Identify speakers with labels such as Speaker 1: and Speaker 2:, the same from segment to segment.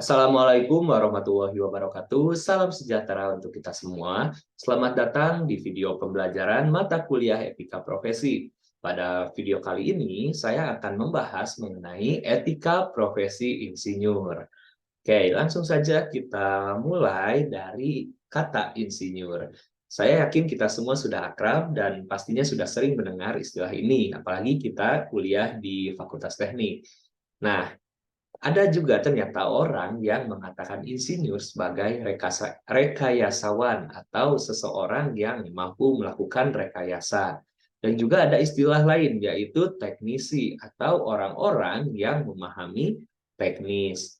Speaker 1: Assalamualaikum warahmatullahi wabarakatuh. Salam sejahtera untuk kita semua. Selamat datang di video pembelajaran mata kuliah Etika Profesi. Pada video kali ini, saya akan membahas mengenai etika profesi insinyur. Oke, langsung saja kita mulai dari kata insinyur. Saya yakin kita semua sudah akrab dan pastinya sudah sering mendengar istilah ini, apalagi kita kuliah di Fakultas Teknik. Nah, ada juga ternyata orang yang mengatakan insinyur sebagai rekayasawan atau seseorang yang mampu melakukan rekayasa. Dan juga ada istilah lain yaitu teknisi atau orang-orang yang memahami teknis.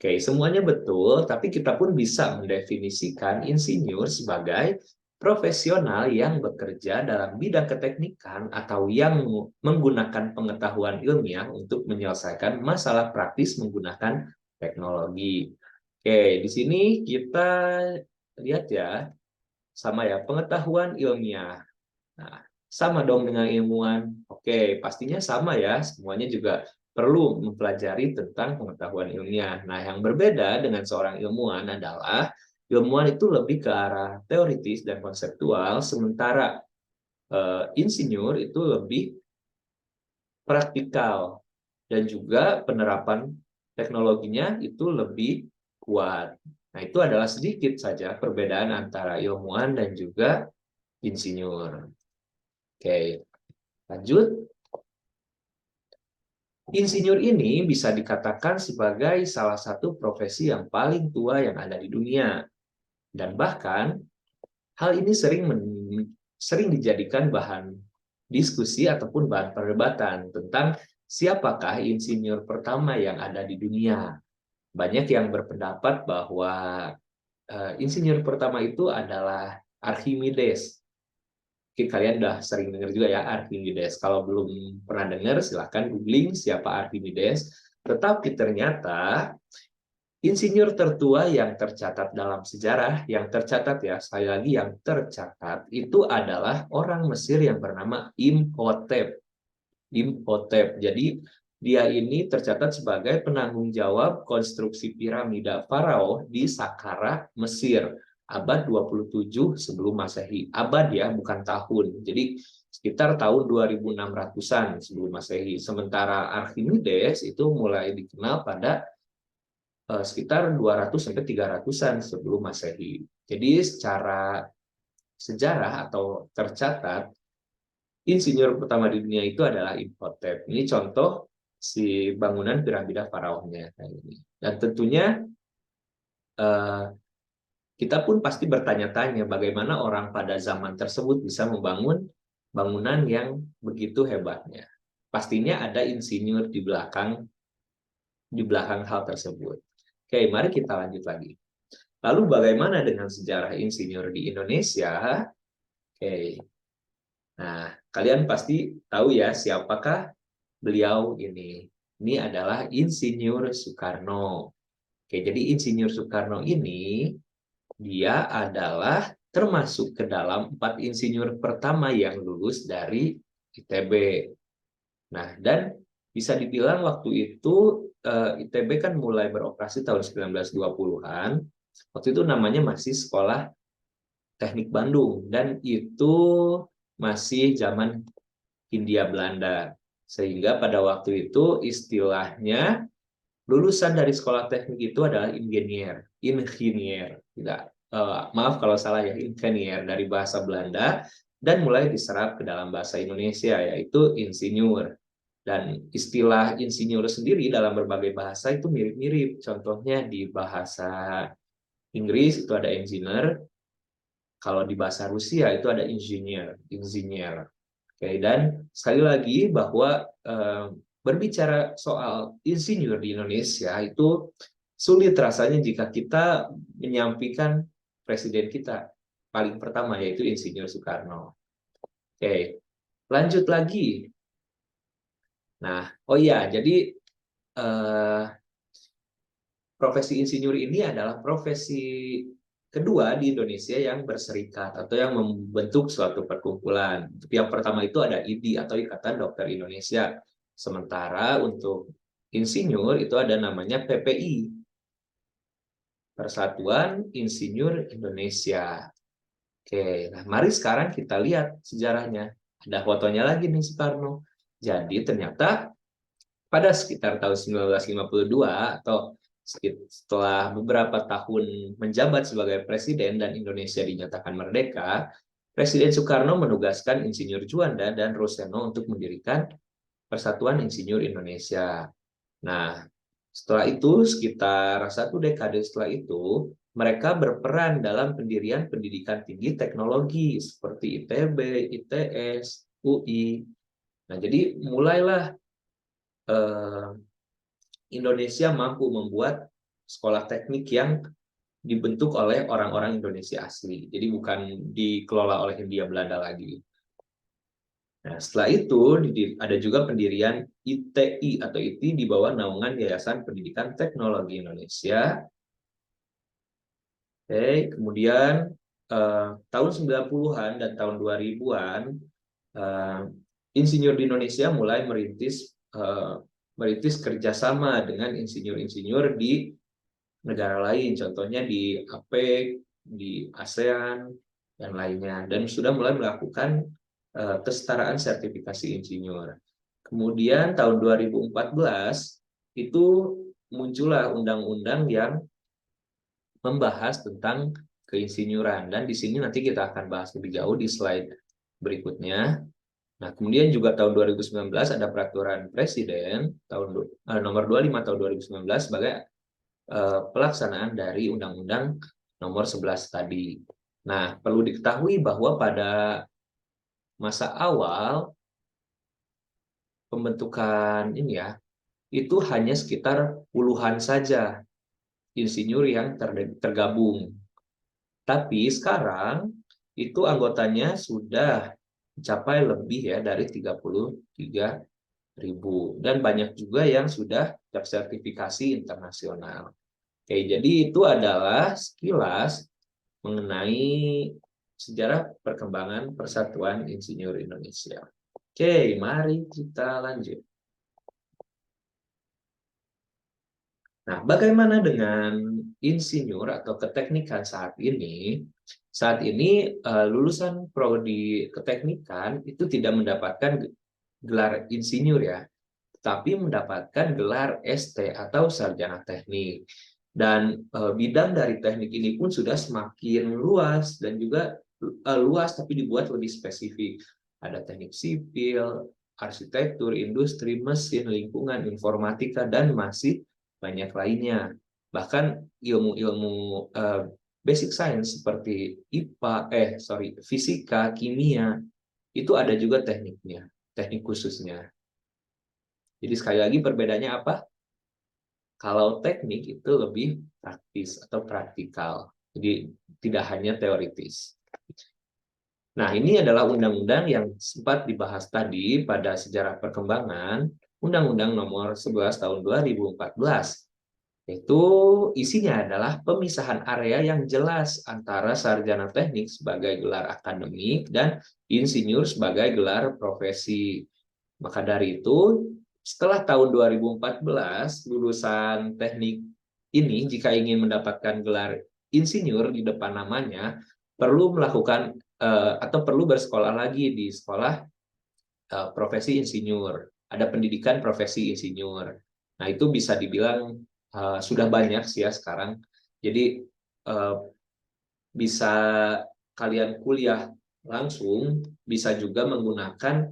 Speaker 1: Oke, semuanya betul, tapi kita pun bisa mendefinisikan insinyur sebagai profesional yang bekerja dalam bidang keteknikan atau yang menggunakan pengetahuan ilmiah untuk menyelesaikan masalah praktis menggunakan teknologi. Oke, di sini kita lihat ya, sama ya, pengetahuan ilmiah. Nah, sama dong dengan ilmuwan. Oke, pastinya sama ya. Semuanya juga perlu mempelajari tentang pengetahuan ilmiah. Nah, yang berbeda dengan seorang ilmuwan adalah ilmuwan itu lebih ke arah teoritis dan konseptual, sementara insinyur itu lebih praktikal dan juga penerapan teknologinya itu lebih kuat. Nah, itu adalah sedikit saja perbedaan antara ilmuwan dan juga insinyur. Oke, lanjut. Insinyur ini bisa dikatakan sebagai salah satu profesi yang paling tua yang ada di dunia. Dan bahkan hal ini sering dijadikan bahan diskusi ataupun bahan perdebatan tentang siapakah insinyur pertama yang ada di dunia. Banyak yang berpendapat bahwa insinyur pertama itu adalah Archimedes. Mungkin kalian udah sering dengar juga ya Archimedes. Kalau belum pernah dengar, silahkan googling siapa Archimedes. Tetapi ternyata insinyur tertua yang tercatat dalam sejarah, yang tercatat ya, sekali lagi yang tercatat, itu adalah orang Mesir yang bernama Imhotep. Imhotep. Jadi dia ini tercatat sebagai penanggung jawab konstruksi piramida Farao di Saqqara, Mesir, abad 27 sebelum Masehi. Abad ya, bukan tahun. Jadi sekitar tahun 2600-an sebelum Masehi. Sementara Archimedes itu mulai dikenal pada sekitar 200 sampai 300-an sebelum Masehi. Jadi secara sejarah atau tercatat insinyur pertama di dunia itu adalah Imhotep. Ini contoh si bangunan piramida faraohnya kayak ini. Dan tentunya eh, kita pun pasti bertanya-tanya bagaimana orang pada zaman tersebut bisa membangun bangunan yang begitu hebatnya. Pastinya ada insinyur di belakang hal tersebut. Oke, mari kita lanjut lagi. Lalu bagaimana dengan sejarah insinyur di Indonesia? Oke, nah kalian pasti tahu ya siapakah beliau ini. Ini adalah Insinyur Soekarno. Oke, jadi Insinyur Soekarno ini dia adalah termasuk ke dalam 4 insinyur pertama yang lulus dari ITB. Nah, dan bisa dibilang waktu itu ITB kan mulai beroperasi tahun 1920-an. Waktu itu namanya masih Sekolah Teknik Bandung dan itu masih zaman Hindia Belanda. Sehingga pada waktu itu istilahnya lulusan dari sekolah teknik itu adalah ingenier, tidak maaf kalau salah ya, ingenier dari bahasa Belanda dan mulai diserap ke dalam bahasa Indonesia yaitu insinyur. Dan istilah insinyur sendiri dalam berbagai bahasa itu mirip-mirip. Contohnya di bahasa Inggris itu ada engineer, kalau di bahasa Rusia itu ada engineer. Oke, dan sekali lagi bahwa berbicara soal insinyur di Indonesia itu sulit rasanya jika kita menyampaikan presiden kita paling pertama yaitu Insinyur Soekarno. Oke, lanjut lagi. Nah, oh iya, jadi eh, profesi insinyur ini adalah profesi kedua di Indonesia yang berserikat atau yang membentuk suatu perkumpulan. Yang pertama itu ada IDI atau Ikatan Dokter Indonesia. Sementara untuk insinyur itu ada namanya PPI. Persatuan Insinyur Indonesia. Oke, nah mari sekarang kita lihat sejarahnya. Ada fotonya lagi nih Soekarno. Jadi ternyata pada sekitar tahun 1952 atau setelah beberapa tahun menjabat sebagai presiden dan Indonesia dinyatakan merdeka, Presiden Soekarno menugaskan Insinyur Juanda dan Roseno untuk mendirikan Persatuan Insinyur Indonesia. Nah, setelah itu, sekitar satu dekade setelah itu, mereka berperan dalam pendirian pendidikan tinggi teknologi seperti ITB, ITS, UI. Nah, jadi mulailah Indonesia mampu membuat sekolah teknik yang dibentuk oleh orang-orang Indonesia asli. Jadi bukan dikelola oleh Hindia Belanda lagi. Nah, setelah itu ada juga pendirian ITI atau ITI di bawah naungan Yayasan Pendidikan Teknologi Indonesia. Oke, kemudian tahun 90-an dan tahun 2000-an insinyur di Indonesia mulai merintis kerjasama dengan insinyur-insinyur di negara lain, contohnya di APEC, di ASEAN, dan lainnya, dan sudah mulai melakukan kesetaraan sertifikasi insinyur. Kemudian tahun 2014 itu muncullah undang-undang yang membahas tentang keinsinyuran, dan di sini nanti kita akan bahas lebih jauh di slide berikutnya. Nah, kemudian juga tahun 2019 ada peraturan presiden nomor 25 tahun 2019 sebagai pelaksanaan dari Undang-Undang nomor 11 tadi. Nah, perlu diketahui bahwa pada masa awal pembentukan ini ya, itu hanya sekitar puluhan saja insinyur yang tergabung. Tapi sekarang itu anggotanya sudah mencapai lebih ya dari 33.000, dan banyak juga yang sudah tersertifikasi internasional. Oke, jadi itu adalah sekilas mengenai sejarah perkembangan Persatuan Insinyur Indonesia. Oke, mari kita lanjut. Nah, bagaimana dengan insinyur atau keteknikan saat ini? Saat ini lulusan prodi keteknikan itu tidak mendapatkan gelar insinyur ya, tapi mendapatkan gelar ST atau sarjana teknik. Dan bidang dari teknik ini pun sudah semakin luas dan juga luas tapi dibuat lebih spesifik. Ada teknik sipil, arsitektur, industri, mesin, lingkungan, informatika, dan masih banyak lainnya. Bahkan ilmu-ilmu basic science seperti fisika, kimia, itu ada juga tekniknya, teknik khususnya. Jadi sekali lagi perbedaannya apa? Kalau teknik itu lebih praktis atau praktikal. Jadi tidak hanya teoritis. Nah, ini adalah undang-undang yang sempat dibahas tadi pada sejarah perkembangan Undang-Undang Nomor 11 Tahun 2014. Itu isinya adalah pemisahan area yang jelas antara sarjana teknik sebagai gelar akademik dan insinyur sebagai gelar profesi. Maka dari itu, setelah tahun 2014, lulusan teknik ini jika ingin mendapatkan gelar insinyur di depan namanya, perlu melakukan atau perlu bersekolah lagi di sekolah profesi insinyur. Ada pendidikan profesi insinyur. Nah, itu bisa dibilang sudah banyak sih ya sekarang. Jadi bisa kalian kuliah langsung, bisa juga menggunakan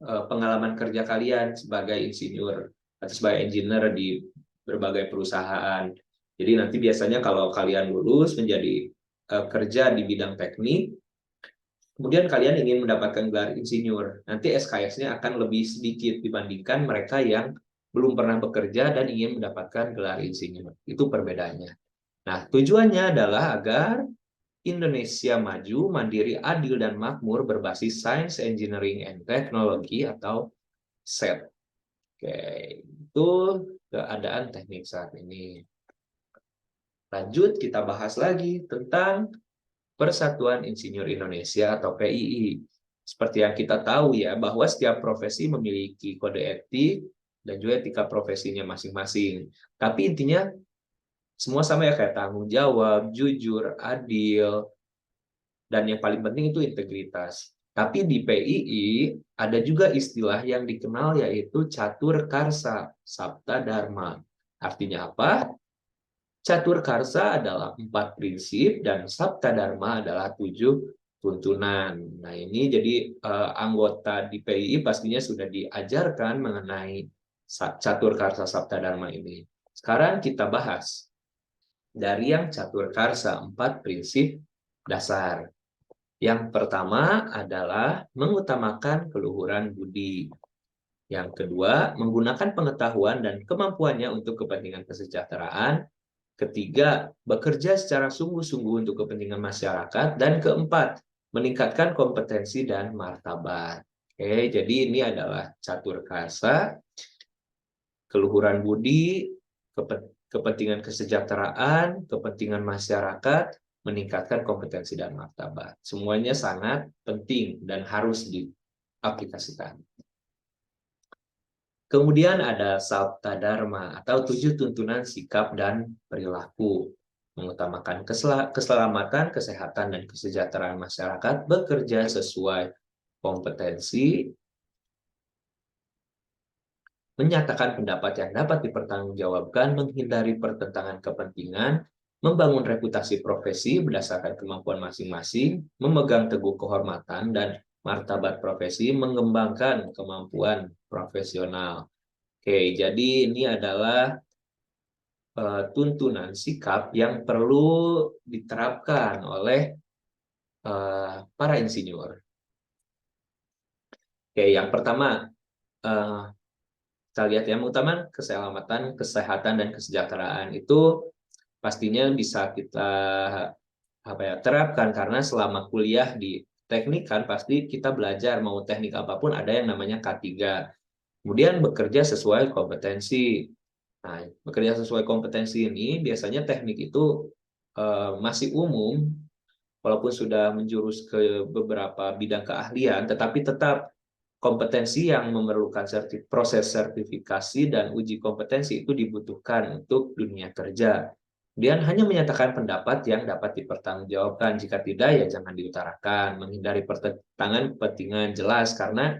Speaker 1: pengalaman kerja kalian sebagai insinyur atau sebagai engineer di berbagai perusahaan. Jadi nanti biasanya kalau kalian lulus menjadi kerja di bidang teknik, kemudian kalian ingin mendapatkan gelar insinyur, nanti SKS-nya akan lebih sedikit dibandingkan mereka yang belum pernah bekerja dan ingin mendapatkan gelar insinyur. Itu perbedaannya. Nah, tujuannya adalah agar Indonesia maju, mandiri, adil, dan makmur berbasis Science, Engineering, and Technology atau SET. Oke, itu keadaan teknik saat ini. Lanjut, kita bahas lagi tentang Persatuan Insinyur Indonesia atau PII. Seperti yang kita tahu ya, bahwa setiap profesi memiliki kode etik dan juga etika profesinya masing-masing. Tapi intinya Semua sama ya, kayak tanggung jawab, jujur, adil, dan yang paling penting itu integritas. Tapi di PII ada juga istilah yang dikenal yaitu catur karsa, sabta dharma. Artinya apa? Catur karsa adalah 4 prinsip dan sabta dharma adalah 7 tuntunan. Nah, ini jadi anggota di PII pastinya sudah diajarkan mengenai catur karsa sabta dharma ini. Sekarang kita bahas dari yang catur karsa, 4 prinsip dasar. Yang pertama adalah mengutamakan keluhuran budi. Yang kedua, menggunakan pengetahuan dan kemampuannya untuk kepentingan kesejahteraan. Ketiga, bekerja secara sungguh-sungguh untuk kepentingan masyarakat. Dan keempat, meningkatkan kompetensi dan martabat. Oke, jadi ini adalah catur kasa, keluhuran budi, kepentingan kesejahteraan, kepentingan masyarakat, meningkatkan kompetensi dan martabat. Semuanya sangat penting dan harus diaplikasikan. Kemudian ada sabta dharma atau 7 tuntunan sikap dan perilaku. Mengutamakan keselamatan, kesehatan, dan kesejahteraan masyarakat, bekerja sesuai kompetensi, menyatakan pendapat yang dapat dipertanggungjawabkan, menghindari pertentangan kepentingan, membangun reputasi profesi berdasarkan kemampuan masing-masing, memegang teguh kehormatan dan martabat profesi, mengembangkan kemampuan profesional. Oke, jadi ini adalah tuntunan sikap yang perlu diterapkan oleh para insinyur. Oke, yang pertama, kita lihat yang utama keselamatan, kesehatan, dan kesejahteraan itu pastinya bisa kita terapkan karena selama kuliah di teknik kan pasti kita belajar mau teknik apapun ada yang namanya K3. Kemudian bekerja sesuai kompetensi. Nah, bekerja sesuai kompetensi ini biasanya teknik itu masih umum, walaupun sudah menjurus ke beberapa bidang keahlian, tetapi tetap kompetensi yang memerlukan proses sertifikasi dan uji kompetensi itu dibutuhkan untuk dunia kerja. Kemudian hanya menyatakan pendapat yang dapat dipertanggungjawabkan. Jika tidak, ya jangan diutarakan. Menghindari pertentangan kepentingan jelas, karena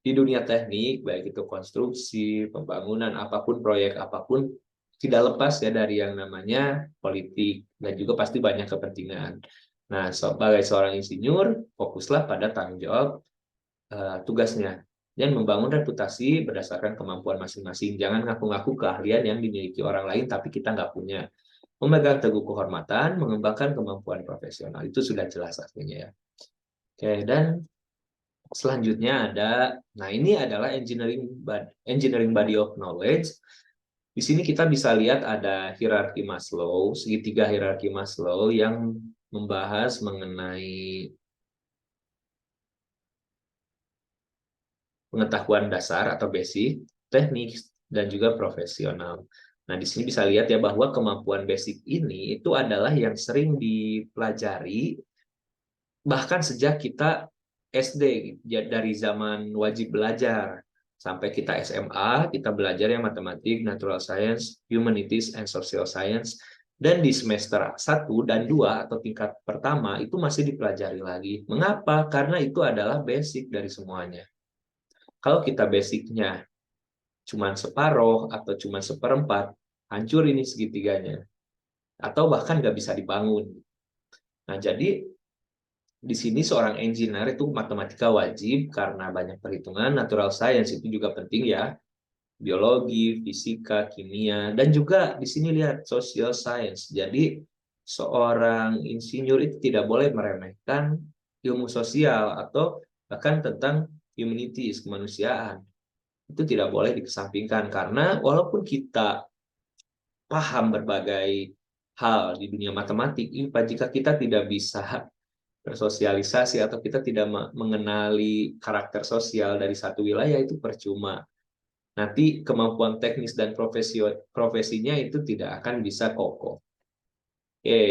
Speaker 1: di dunia teknik, baik itu konstruksi, pembangunan, apapun, proyek apapun, tidak lepas ya dari yang namanya politik, dan juga pasti banyak kepentingan. Nah, sebagai seorang insinyur, fokuslah pada tanggung jawab tugasnya, dan membangun reputasi berdasarkan kemampuan masing-masing. Jangan ngaku-ngaku keahlian yang dimiliki orang lain, tapi kita nggak punya. Memegang teguh kehormatan, mengembangkan kemampuan profesional. Itu sudah jelas artinya ya. Oke, dan selanjutnya ada, nah ini adalah engineering body of knowledge. Di sini kita bisa lihat ada hierarki Maslow, segitiga hierarki Maslow yang membahas mengenai pengetahuan dasar atau basic, teknik, dan juga profesional. Nah, di sini bisa lihat ya bahwa kemampuan basic ini itu adalah yang sering dipelajari bahkan sejak kita SD, dari zaman wajib belajar sampai kita SMA, kita belajar yang matematik, natural science, humanities, and social science. Dan di semester 1 dan 2 atau tingkat pertama itu masih dipelajari lagi. Mengapa? Karena itu adalah basic dari semuanya. Kalau kita basicnya cuma separoh atau cuma seperempat, hancur ini segitiganya. Atau bahkan nggak bisa dibangun. Nah, jadi di sini seorang engineer itu matematika wajib karena banyak perhitungan, natural science itu juga penting ya, biologi, fisika, kimia, dan juga di sini lihat social science. Jadi seorang insinyur itu tidak boleh meremehkan ilmu sosial atau bahkan tentang humanities, kemanusiaan. Itu tidak boleh dikesampingkan karena walaupun kita paham berbagai hal di dunia matematik, jika kita tidak bisa bersosialisasi atau kita tidak mengenali karakter sosial dari satu wilayah, itu percuma. Nanti kemampuan teknis dan profesinya itu tidak akan bisa kokoh. Oke,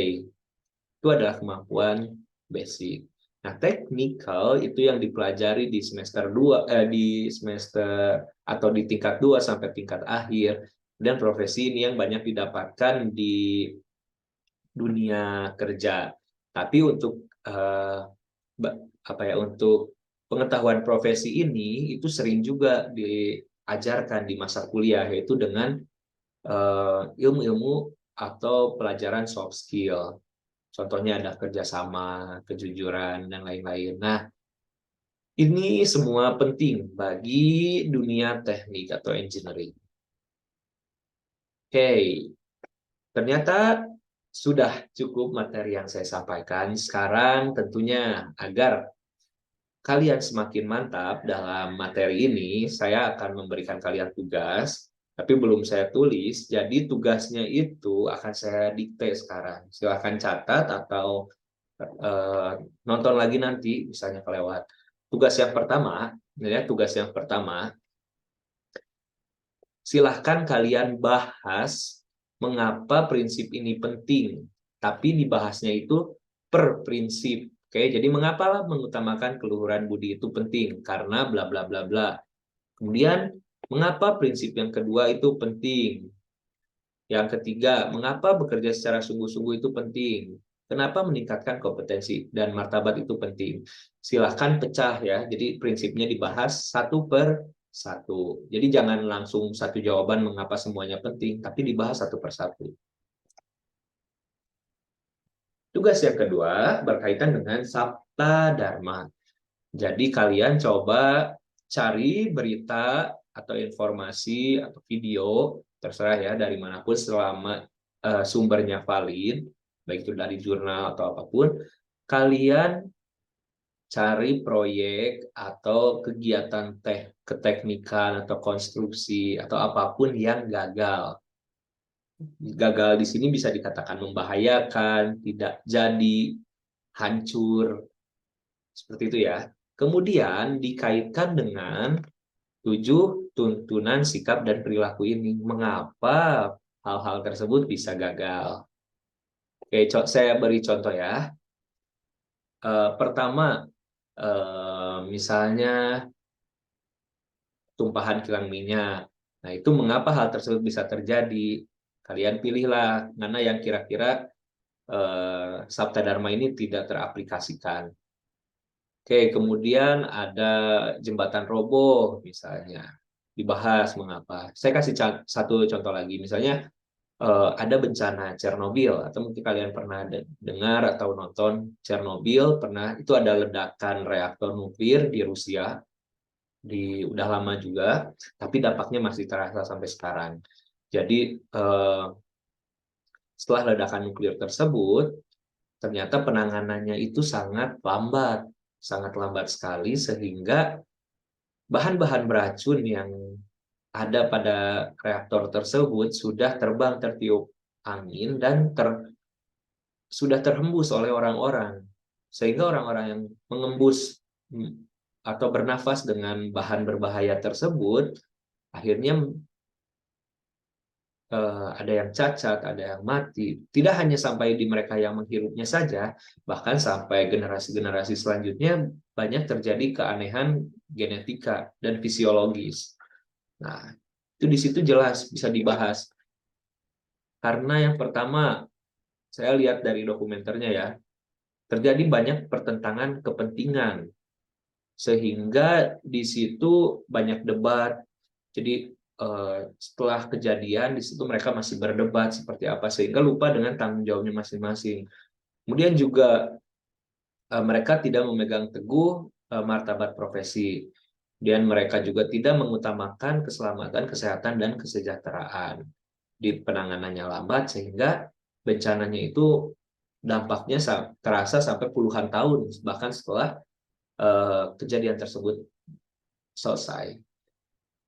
Speaker 1: itu adalah kemampuan basic. Nah, technical itu yang dipelajari di semester 2 di semester atau di tingkat 2 sampai tingkat akhir. Dan profesi ini yang banyak didapatkan di dunia kerja. Tapi untuk untuk pengetahuan profesi ini itu sering juga diajarkan di masa kuliah, yaitu dengan ilmu-ilmu atau pelajaran soft skill. Contohnya ada kerjasama, kejujuran, dan lain-lain. Nah, ini semua penting bagi dunia teknik atau engineering. Oke, ternyata sudah cukup materi yang saya sampaikan. Sekarang tentunya agar kalian semakin mantap dalam materi ini, saya akan memberikan kalian tugas, tapi belum saya tulis, jadi tugasnya itu akan saya dikte sekarang. Silahkan catat atau nonton lagi nanti, misalnya kelewat. Tugas yang pertama, silahkan kalian bahas mengapa prinsip ini penting, tapi dibahasnya itu per prinsip. Oke, jadi mengapa mengutamakan keluhuran budi itu penting? Karena bla bla bla bla. Kemudian, mengapa prinsip yang kedua itu penting? Yang ketiga, mengapa bekerja secara sungguh-sungguh itu penting? Kenapa meningkatkan kompetensi dan martabat itu penting? Silahkan pecah ya. Jadi prinsipnya dibahas satu per satu. Jadi jangan langsung satu jawaban mengapa semuanya penting, tapi dibahas satu per satu. Tugas yang kedua berkaitan dengan Sabta Dharma. Jadi kalian coba cari berita atau informasi atau video, terserah ya dari manapun selama sumbernya valid, baik itu dari jurnal atau apapun, kalian cari proyek atau kegiatan keteknikan atau konstruksi atau apapun yang gagal. Gagal di sini bisa dikatakan membahayakan, tidak jadi, hancur, seperti itu ya. Kemudian dikaitkan dengan 7 tuntunan sikap dan perilaku ini. Mengapa hal-hal tersebut bisa gagal? Oke, saya beri contoh ya. Pertama, misalnya tumpahan kilang minyak. Nah, itu mengapa hal tersebut bisa terjadi? Kalian pilihlah mana yang kira-kira Sabta Dharma ini tidak teraplikasikan. Oke, kemudian ada jembatan roboh misalnya. Dibahas mengapa. Saya kasih satu contoh lagi. Misalnya ada bencana Chernobyl, atau mungkin kalian pernah dengar atau nonton Chernobyl, pernah itu ada ledakan reaktor nuklir di Rusia, udah lama juga, tapi dampaknya masih terasa sampai sekarang. Jadi setelah ledakan nuklir tersebut, ternyata penanganannya itu sangat lambat sekali, sehingga bahan-bahan beracun yang ada pada reaktor tersebut sudah terbang tertiup angin dan sudah terhembus oleh orang-orang, sehingga orang-orang yang mengembus atau bernafas dengan bahan berbahaya tersebut akhirnya ada yang cacat, ada yang mati. Tidak hanya sampai di mereka yang menghirupnya saja, bahkan sampai generasi-generasi selanjutnya banyak terjadi keanehan genetika dan fisiologis. Nah, itu di situ jelas bisa dibahas. Karena yang pertama, saya lihat dari dokumenternya ya, terjadi banyak pertentangan kepentingan, sehingga di situ banyak debat. Jadi setelah kejadian di situ mereka masih berdebat seperti apa, sehingga lupa dengan tanggung jawabnya masing-masing. Kemudian juga mereka tidak memegang teguh martabat profesi. Dan mereka juga tidak mengutamakan keselamatan, kesehatan, dan kesejahteraan. Di penanganannya lambat, sehingga bencananya itu dampaknya terasa sampai puluhan tahun, bahkan setelah kejadian tersebut selesai.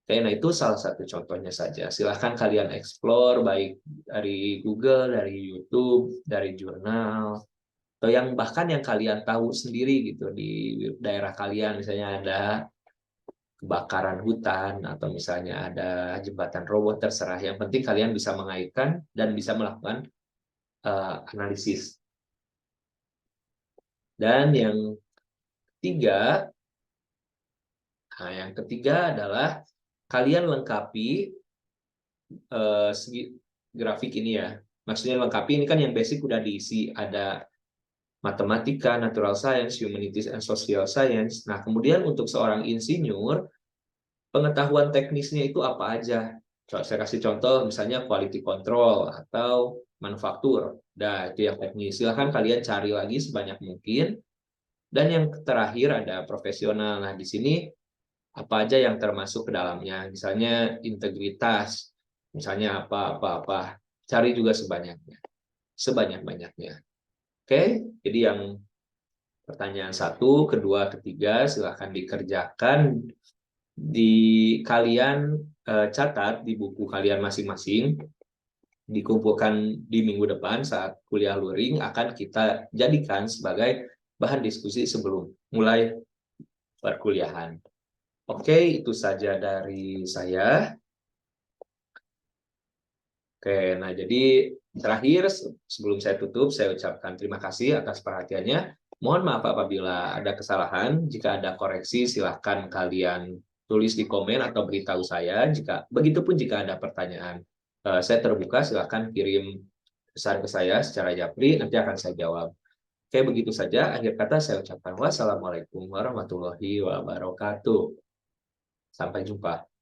Speaker 1: Oke, nah itu salah satu contohnya saja. Silahkan kalian explore, baik dari Google, dari YouTube, dari jurnal, atau yang bahkan yang kalian tahu sendiri gitu di daerah kalian, misalnya ada kebakaran hutan atau misalnya ada jembatan roboh, terserah. Yang penting kalian bisa mengaitkan dan bisa melakukan analisis. Dan ketiga, yang ketiga adalah kalian lengkapi segi grafik ini ya. Maksudnya lengkapi ini kan yang basic udah diisi, ada matematika, natural science, humanities and social science. Nah, kemudian untuk seorang insinyur, pengetahuan teknisnya itu apa aja? Saya kasih contoh misalnya quality control atau manufaktur. Nah, itu yang teknis. Silahkan kalian cari lagi sebanyak mungkin. Dan yang terakhir ada profesional. Nah, di sini apa aja yang termasuk ke dalamnya. Misalnya integritas, misalnya apa-apa-apa. Cari juga sebanyaknya. Sebanyak-banyaknya. Oke, jadi yang pertanyaan satu, kedua, ketiga, silahkan dikerjakan di kalian catat di buku kalian masing-masing, dikumpulkan di minggu depan saat kuliah luring akan kita jadikan sebagai bahan diskusi sebelum mulai perkuliahan. Oke, itu saja dari saya. Oke, nah jadi terakhir sebelum saya tutup, saya ucapkan terima kasih atas perhatiannya. Mohon maaf apabila ada kesalahan. Jika ada koreksi, silahkan kalian tulis di komen atau beritahu saya. Begitupun jika ada pertanyaan, saya terbuka. Silahkan kirim pesan ke saya secara japri. Nanti akan saya jawab. Oke, begitu saja. Akhir kata saya ucapkan wassalamualaikum warahmatullahi wabarakatuh. Sampai jumpa.